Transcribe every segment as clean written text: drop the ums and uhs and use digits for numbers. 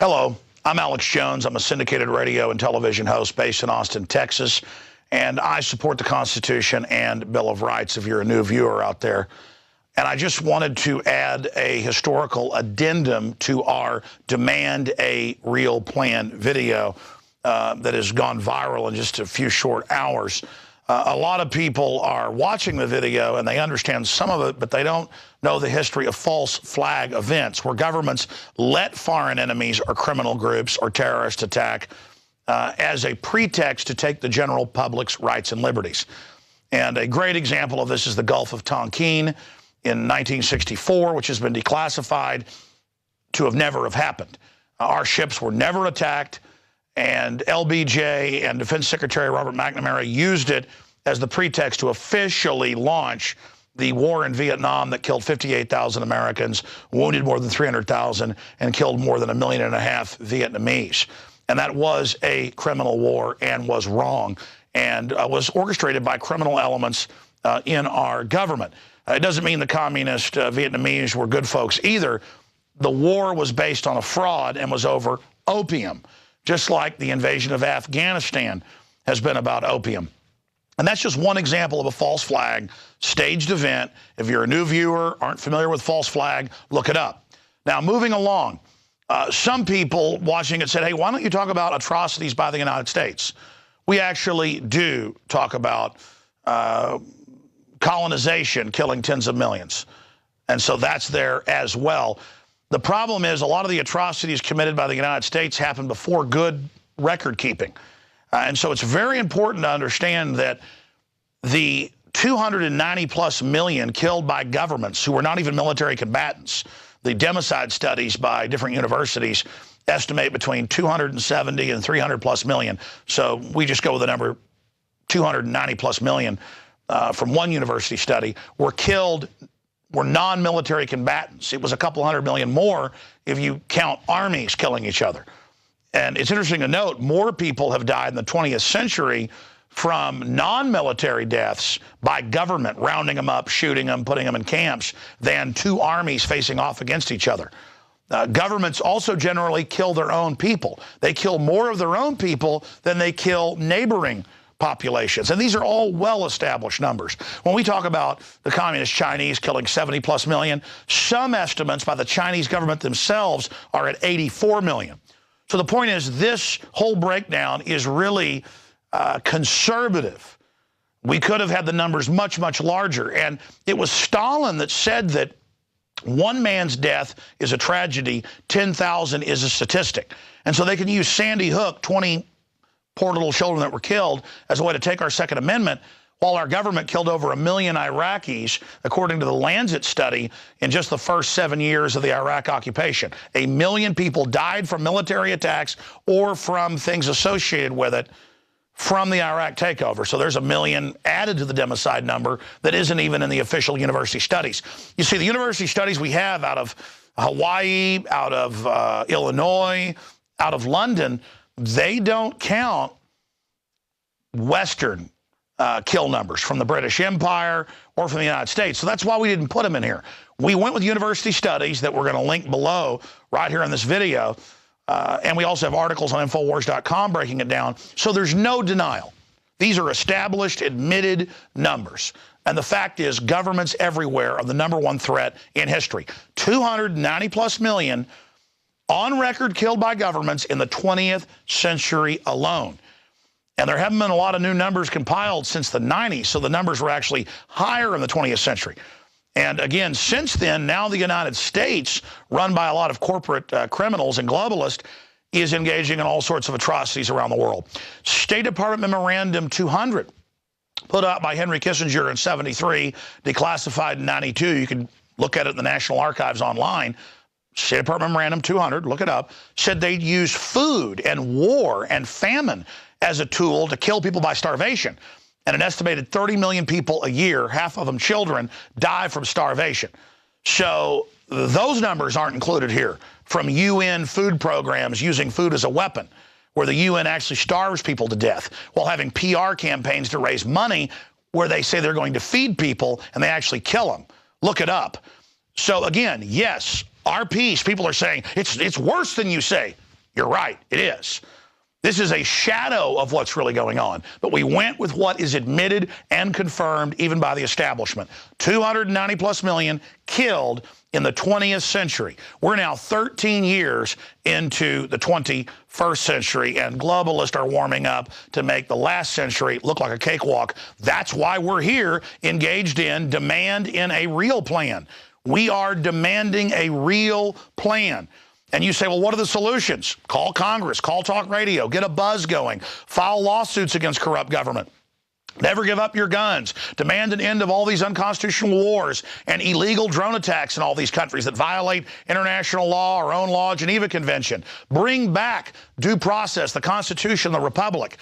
Hello, I'm Alex Jones. I'm a syndicated radio and television host based in Austin, Texas, and I support the Constitution and Bill of Rights if you're a new viewer out there. And I just wanted to add a historical addendum to our Demand a Real Plan video that has gone viral in just a few short hours. A lot of people are watching the video and they understand some of it, but they don't know the history of false flag events where governments let foreign enemies or criminal groups or terrorists attack as a pretext to take the general public's rights and liberties. And a great example of this is the Gulf of Tonkin in 1964, which has been declassified to have never have happened. Our ships were never attacked, and LBJ and Defense Secretary Robert McNamara used it as the pretext to officially launch the war in Vietnam that killed 58,000 Americans, wounded more than 300,000, and killed more than 1.5 million Vietnamese. And that was a criminal war and was wrong and was orchestrated by criminal elements in our government. It doesn't mean the communist Vietnamese were good folks either. The war was based on a fraud and was over opium, just like the invasion of Afghanistan has been about opium. And that's just one example of a false flag staged event. If you're a new viewer, aren't familiar with false flag, look it up. Now, moving along, some people watching it said, hey, why don't you talk about atrocities by the United States? We actually do talk about colonization killing tens of millions. And so that's there as well. The problem is a lot of the atrocities committed by the United States happened before good record keeping. And so it's very important to understand that the 290+ million killed by governments who were not even military combatants, the democide studies by different universities estimate between 270 and 300+ million. So we just go with the number 290+ million from one university study were killed, were non-military combatants. It was a couple 100 million more if you count armies killing each other. And it's interesting to note, more people have died in the 20th century from non-military deaths by government rounding them up, shooting them, putting them in camps, than two armies facing off against each other. Governments also generally kill their own people. They kill more of their own people than they kill neighboring populations. And these are all well-established numbers. When we talk about the communist Chinese killing 70+ million, some estimates by the Chinese government themselves are at 84 million. So the point is, this whole breakdown is really conservative. We could have had the numbers much, much larger. And it was Stalin that said that one man's death is a tragedy, 10,000 is a statistic. And so they can use Sandy Hook, 20 poor little children that were killed, as a way to take our Second Amendment, while our government killed over 1 million Iraqis, according to the Lancet study, in just the first 7 years of the Iraq occupation. 1 million people died from military attacks or from things associated with it from the Iraq takeover. So there's 1 million added to the democide number that isn't even in the official university studies. You see, the university studies we have out of Hawaii, out of Illinois, out of London, they don't count Western kill numbers from the British Empire or from the United States. So that's why we didn't put them in here. We went with university studies that we're going to link below right here in this video. And we also have articles on Infowars.com breaking it down. So there's no denial. These are established, admitted numbers. And the fact is, governments everywhere are the #1 threat in history. 290+ million on record killed by governments in the 20th century alone. And there haven't been a lot of new numbers compiled since the 90s, so the numbers were actually higher in the 20th century. And again, since then, now the United States, run by a lot of corporate criminals and globalists, is engaging in all sorts of atrocities around the world. State Department Memorandum 200, put out by Henry Kissinger in '73, declassified in '92. You can look at it in the National Archives online. State Department Memorandum 200, look it up, said they'd use food and war and famine as a tool to kill people by starvation. And an estimated 30 million people a year, half of them children, die from starvation. So those numbers aren't included here from UN food programs using food as a weapon, where the UN actually starves people to death while having PR campaigns to raise money where they say they're going to feed people and they actually kill them. Look it up. So again, yes, our peace, people are saying, it's worse than you say. You're right, it is. This is a shadow of what's really going on. But we went with what is admitted and confirmed even by the establishment. 290 plus million killed in the 20th century. We're now 13 years into the 21st century, and globalists are warming up to make the last century look like a cakewalk. That's why we're here, engaged in demand in a real plan. We are demanding a real plan. And you say, well, what are the solutions? Call Congress, call talk radio, get a buzz going, file lawsuits against corrupt government. Never give up your guns. Demand an end of all these unconstitutional wars and illegal drone attacks in all these countries that violate international law, our own law, Geneva Convention. Bring back due process, the Constitution, the Republic.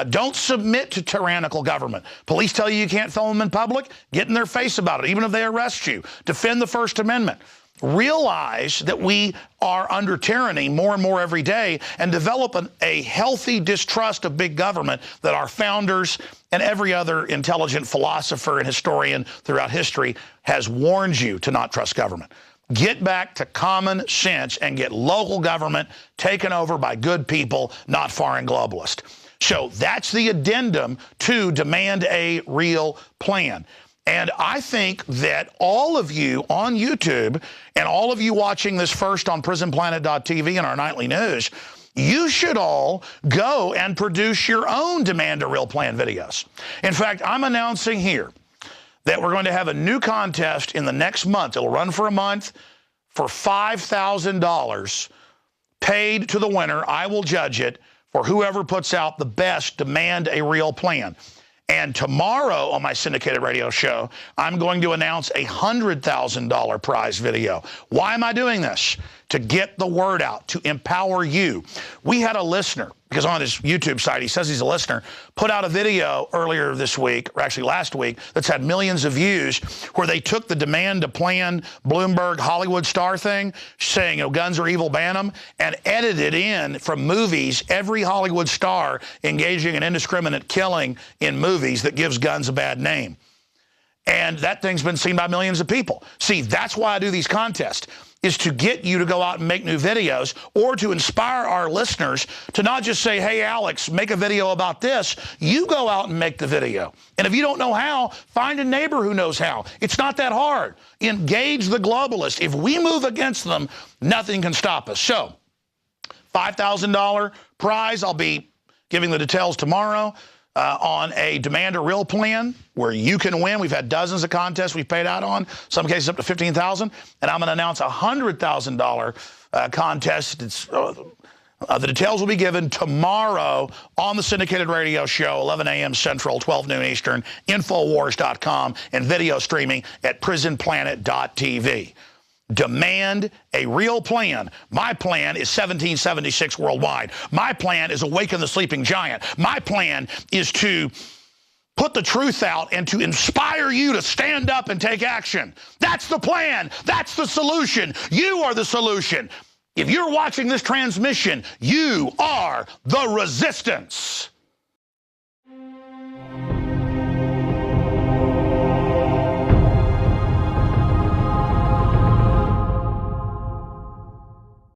Don't submit to tyrannical government. Police tell you can't film them in public, get in their face about it, even if they arrest you. Defend the First Amendment. Realize that we are under tyranny more and more every day, and develop a healthy distrust of big government that our founders and every other intelligent philosopher and historian throughout history has warned you to not trust government. Get back to common sense and get local government taken over by good people, not foreign globalists. So that's the addendum to demand a real plan. And I think that all of you on YouTube and all of you watching this first on PrisonPlanet.tv and our nightly news, you should all go and produce your own Demand a Real Plan videos. In fact, I'm announcing here that we're going to have a new contest in the next month. It'll run for a month for $5,000 paid to the winner. I will judge it for whoever puts out the best Demand a Real Plan. And tomorrow on my syndicated radio show, I'm going to announce a $100,000 prize video. Why am I doing this? To get the word out, to empower you. We had a listener, because on his YouTube site, he says he's a listener, put out a video earlier this week, or actually last week, that's had millions of views, where they took the Demand a Plan Bloomberg Hollywood star thing, saying, you know, guns are evil, ban them, and edited in from movies every Hollywood star engaging in indiscriminate killing in movies that gives guns a bad name. And that thing's been seen by millions of people. See, that's why I do these contests, is to get you to go out and make new videos, or to inspire our listeners to not just say, hey, Alex, make a video about this. You go out and make the video. And if you don't know how, find a neighbor who knows how. It's not that hard. Engage the globalists. If we move against them, nothing can stop us. So, $5,000 prize. I'll be giving the details tomorrow. On a Demand a Real Plan where you can win. We've had dozens of contests we've paid out on, some cases up to $15,000, and I'm going to announce a $100,000 contest. The details will be given tomorrow on the syndicated radio show, 11 a.m. Central, 12 noon Eastern, Infowars.com, and video streaming at PrisonPlanet.tv. Demand a real plan. My plan is 1776 worldwide. My plan is awaken the sleeping giant. My plan is to put the truth out and to inspire you to stand up and take action. That's the plan. That's the solution. You are the solution. If you're watching this transmission, you are the resistance.